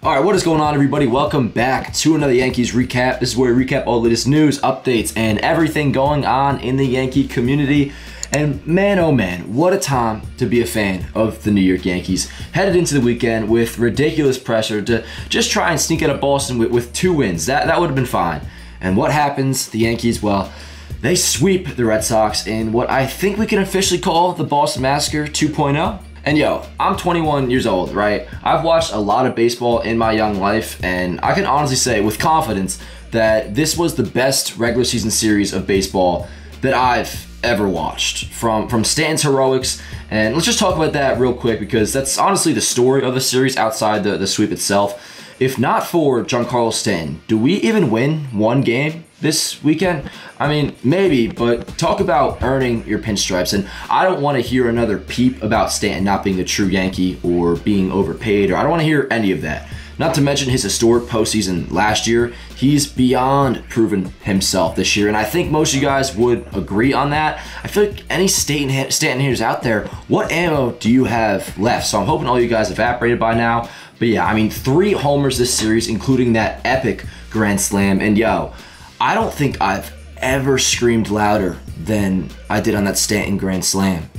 All right, what is going on, everybody? Welcome back to another Yankees recap. This is where we recap all the latest news, updates, and everything going on in the Yankee community. And man, oh man, what a time to be a fan of the New York Yankees. Headed into the weekend with ridiculous pressure to just try and sneak out of Boston with 2 wins. That would have been fine. And what happens? The Yankees, well, they sweep the Red Sox in what I think we can officially call the Boston Massacre 2.0. And yo, I'm 21 years old, right? I've watched a lot of baseball in my young life, and I can honestly say with confidence that this was the best regular season series of baseball that I've ever watched. From Stanton's heroics, and let's just talk about that real quick because that's honestly the story of the series outside the sweep itself. If not for Giancarlo Stanton, do we even win 1 game this weekend? I mean, maybe, but talk about earning your pinstripes. And I don't want to hear another peep about Stanton not being a true Yankee or being overpaid, or I don't want to hear any of that. Not to mention his historic postseason last year. He's beyond proven himself this year, and I think most of you guys would agree on that. I feel like any Stanton haters out there, what ammo do you have left? So I'm hoping all you guys evaporated by now. But yeah, I mean, 3 homers this series, including that epic grand slam. And yo, I don't think I've ever screamed louder than I did on that Stanton grand slam.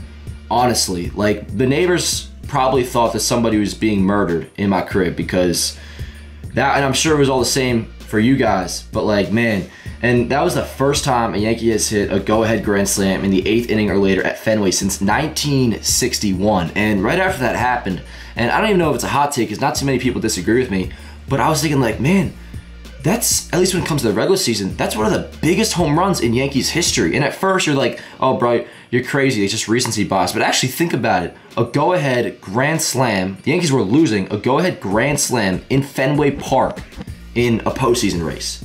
Honestly, like, the neighbors probably thought that somebody was being murdered in my crib because that, and I'm sure it was all the same for you guys, but like, man, and that was the first time a Yankee has hit a go-ahead grand slam in the 8th inning or later at Fenway since 1961. And right after that happened, and I don't even know if it's a hot take because not too many people disagree with me, but I was thinking like, man, that's, at least when it comes to the regular season, that's one of the biggest home runs in Yankees history. And at first you're like, oh bro, you're crazy, it's just recency bias. But actually think about it, a go-ahead grand slam, the Yankees were losing, a go-ahead grand slam in Fenway Park in a postseason race.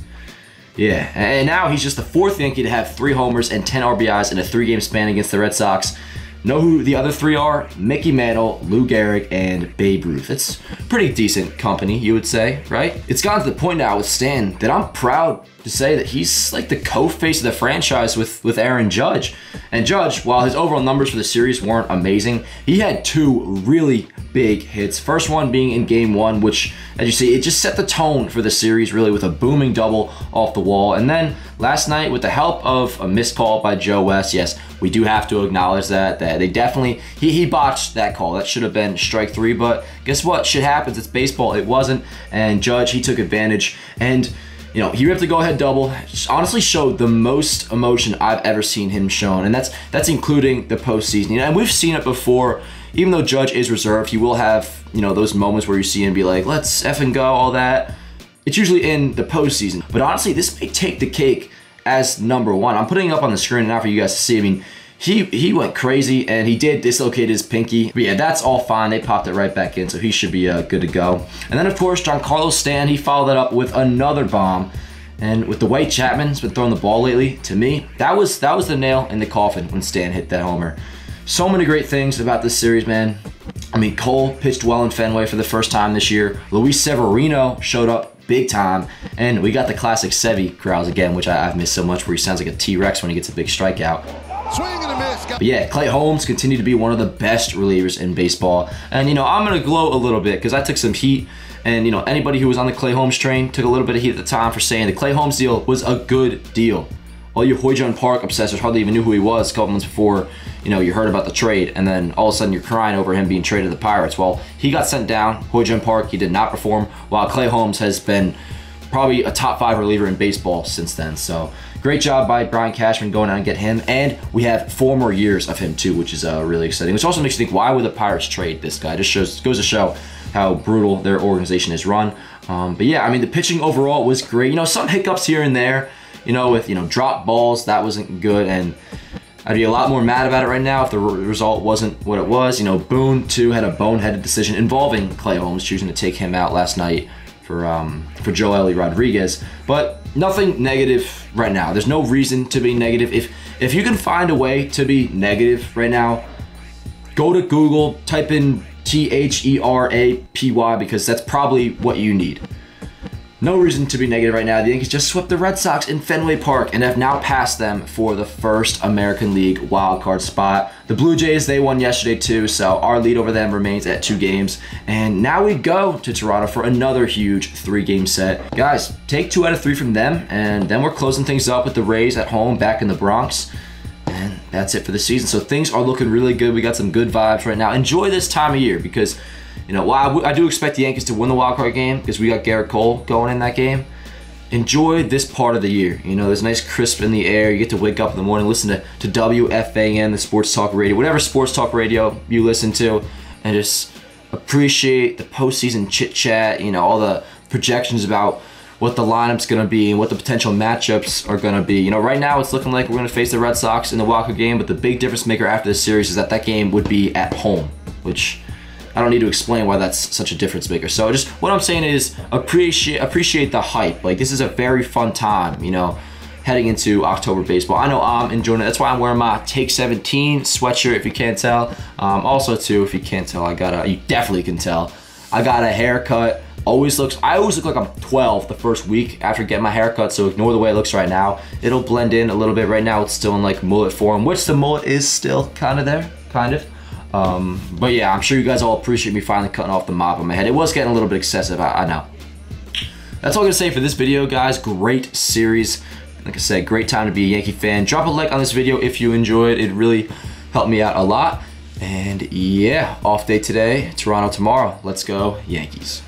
Yeah, and now he's just the 4th Yankee to have 3 homers and 10 RBIs in a 3-game span against the Red Sox. Know who the other 3 are? Mickey Mantle, Lou Gehrig, and Babe Ruth. It's pretty decent company, you would say, right? It's gotten to the point now with Stan that I'm proud to say that he's like the co-face of the franchise with Aaron Judge. And Judge, while his overall numbers for the series weren't amazing, he had 2 really big hits. First one being in game 1, which, as you see, it just set the tone for the series really with a booming double off the wall. And then last night, with the help of a missed call by Joe West, yes, we do have to acknowledge that they definitely, he botched that call. That should have been strike 3, but guess what? Shit happens. It's baseball. It wasn't. And Judge, he took advantage. And you know, he ripped the go-ahead double. Honestly, showed the most emotion I've ever seen him shown, and that's including the postseason. You know, and we've seen it before. Even though Judge is reserved, he will have, you know, those moments where you see him be like, "Let's effing go," all that. It's usually in the postseason. But honestly, this may take the cake as #1. I'm putting it up on the screen now for you guys to see. I mean, he went crazy, and he did dislocate his pinky. But yeah, that's all fine. They popped it right back in, so he should be good to go. And then, of course, Giancarlo Stanton, he followed that up with another bomb. And with the way Chapman's been throwing the ball lately, to me, that was the nail in the coffin when Stan hit that homer. So many great things about this series, man. I mean, Cole pitched well in Fenway for the first time this year. Luis Severino showed up big time. And we got the classic Sevy crowds again, which I've missed so much, where he sounds like a T-Rex when he gets a big strikeout. Swing and a miss. But yeah, Clay Holmes continued to be one of the best relievers in baseball. And, you know, I'm going to gloat a little bit because I took some heat. And, you know, anybody who was on the Clay Holmes train took a little bit of heat at the time for saying the Clay Holmes deal was a good deal. All you Hoyjun Park obsessors hardly even knew who he was a couple months before, you know, you heard about the trade. And then all of a sudden you're crying over him being traded to the Pirates. Well, he got sent down. Hoyjun Park, he did not perform, while Clay Holmes has been probably a top 5 reliever in baseball since then. So great job by Brian Cashman going out and get him. And we have 4 more years of him too, which is really exciting. Which also makes you think, why would the Pirates trade this guy? Just goes to show how brutal their organization is run. But yeah, I mean, the pitching overall was great. You know, some hiccups here and there, you know, with, you know, drop balls, that wasn't good. And I'd be a lot more mad about it right now if the result wasn't what it was. You know, Boone too had a boneheaded decision involving Clay Holmes, choosing to take him out last night for Joely Rodriguez. But nothing negative right now. There's no reason to be negative. If you can find a way to be negative right now, go to Google, type in THERAPY, because that's probably what you need. No reason to be negative right now. The Yankees just swept the Red Sox in Fenway Park and have now passed them for the first American League wildcard spot. The Blue Jays, they won yesterday too, so our lead over them remains at 2 games. And now we go to Toronto for another huge 3-game set. Guys, take 2 out of 3 from them, and then we're closing things up with the Rays at home back in the Bronx. And that's it for the season. So things are looking really good. We got some good vibes right now. Enjoy this time of year because, you know, while I do expect the Yankees to win the wildcard game because we got Garrett Cole going in that game, enjoy this part of the year. You know, there's nice crisp in the air. You get to wake up in the morning, listen to WFAN, the sports talk radio, whatever sports talk radio you listen to, and just appreciate the postseason chit-chat, you know, all the projections about what the lineup's going to be and what the potential matchups are going to be. You know, right now it's looking like we're going to face the Red Sox in the wildcard game, but the big difference maker after this series is that game would be at home, which I don't need to explain why that's such a difference maker. So just what I'm saying is appreciate the hype. Like, this is a very fun time, you know, heading into October baseball. I know I'm enjoying it. That's why I'm wearing my Take 17 sweatshirt, if you can't tell. Also too, if you can't tell, you definitely can tell, I got a haircut. I always look like I'm 12 the first week after getting my haircut, so ignore the way it looks right now. It'll blend in a little bit. Right now it's still in like mullet form, which the mullet is still kind of there, kind of. But yeah, I'm sure you guys all appreciate me finally cutting off the mop on my head. It was getting a little bit excessive, I know. That's all I'm gonna say for this video, guys. Great series. Like I said, great time to be a Yankee fan. Drop a like on this video if you enjoyed. It really helped me out a lot. And yeah, off day today, Toronto tomorrow. Let's go Yankees.